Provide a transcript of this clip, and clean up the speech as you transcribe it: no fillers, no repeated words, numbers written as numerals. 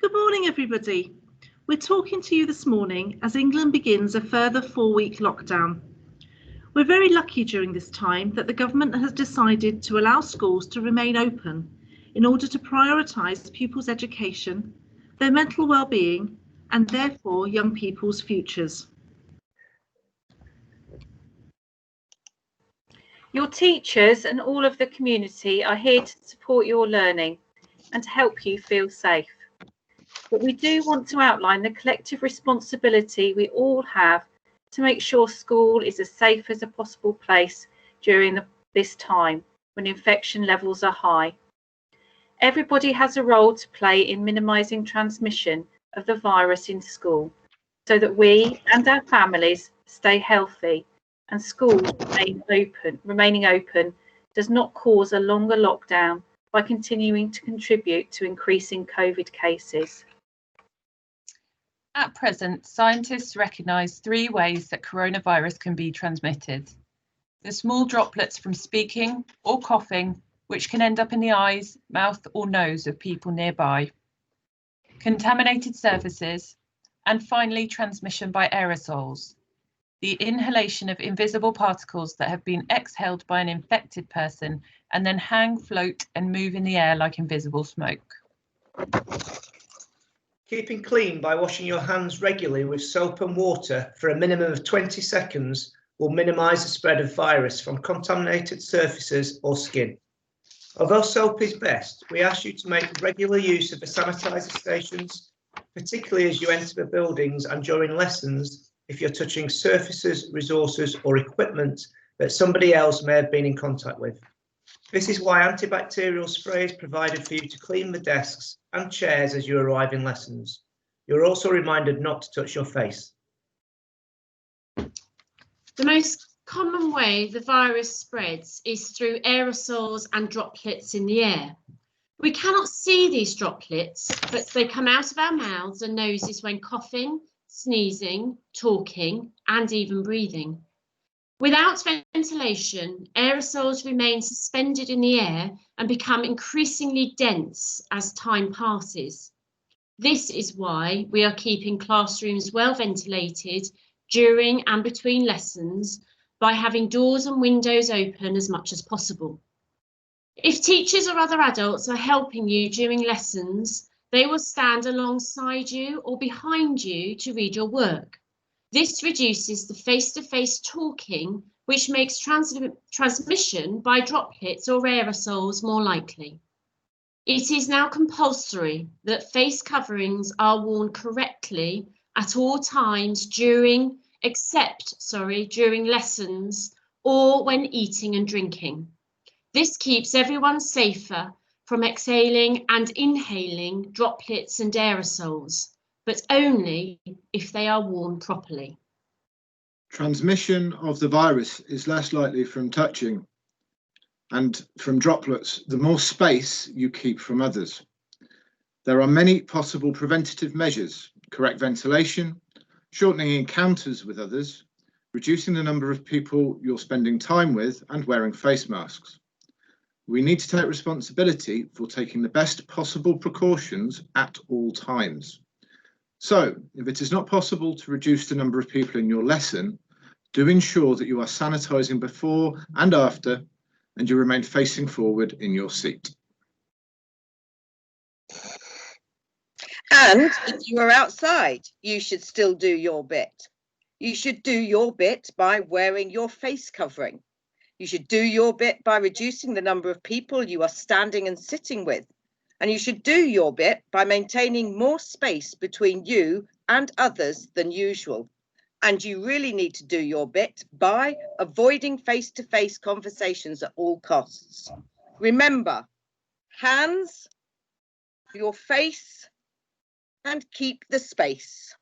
Good morning, everybody. We're talking to you this morning as England begins a further 4-week lockdown. We're very lucky during this time that the government has decided to allow schools to remain open in order to prioritise pupils' education, their mental well-being, and therefore young people's futures. Your teachers and all of the community are here to support your learning and to help you feel safe. But we do want to outline the collective responsibility we all have to make sure school is as safe as a possible place during this time when infection levels are high. Everybody has a role to play in minimising transmission of the virus in school so that we and our families stay healthy and schools remaining open does not cause a longer lockdown by continuing to contribute to increasing COVID cases. At present, scientists recognise 3 ways that coronavirus can be transmitted. The small droplets from speaking or coughing, which can end up in the eyes, mouth or nose of people nearby. Contaminated surfaces, and finally transmission by aerosols, the inhalation of invisible particles that have been exhaled by an infected person and then hang, float and move in the air like invisible smoke. Keeping clean by washing your hands regularly with soap and water for a minimum of 20 seconds will minimise the spread of virus from contaminated surfaces or skin. Although soap is best, we ask you to make regular use of the sanitizer stations, particularly as you enter the buildings and during lessons if you're touching surfaces, resources or equipment that somebody else may have been in contact with. This is why antibacterial spray is provided for you to clean the desks and chairs as you arrive in lessons. You're also reminded not to touch your face. The most common way the virus spreads is through aerosols and droplets in the air. We cannot see these droplets, but they come out of our mouths and noses when coughing, sneezing, talking, and even breathing. Without ventilation, aerosols remain suspended in the air and become increasingly dense as time passes. This is why we are keeping classrooms well ventilated during and between lessons by having doors and windows open as much as possible. If teachers or other adults are helping you during lessons, they will stand alongside you or behind you to read your work. This reduces the face-to-face talking, which makes transmission by droplets or aerosols more likely. It is now compulsory that face coverings are worn correctly at all times during lessons or when eating and drinking. This keeps everyone safer from exhaling and inhaling droplets and aerosols, but only if they are worn properly. Transmission of the virus is less likely from touching and from droplets the more space you keep from others. There are many possible preventative measures: correct ventilation, shortening encounters with others, reducing the number of people you're spending time with, and wearing face masks. We need to take responsibility for taking the best possible precautions at all times. So, if it is not possible to reduce the number of people in your lesson, do ensure that you are sanitising before and after, and you remain facing forward in your seat. And if you are outside, you should still do your bit. You should do your bit by wearing your face covering. You should do your bit by reducing the number of people you are standing and sitting with. And you should do your bit by maintaining more space between you and others than usual. And you really need to do your bit by avoiding face-to-face conversations at all costs. Remember, hands, your face, and keep the space.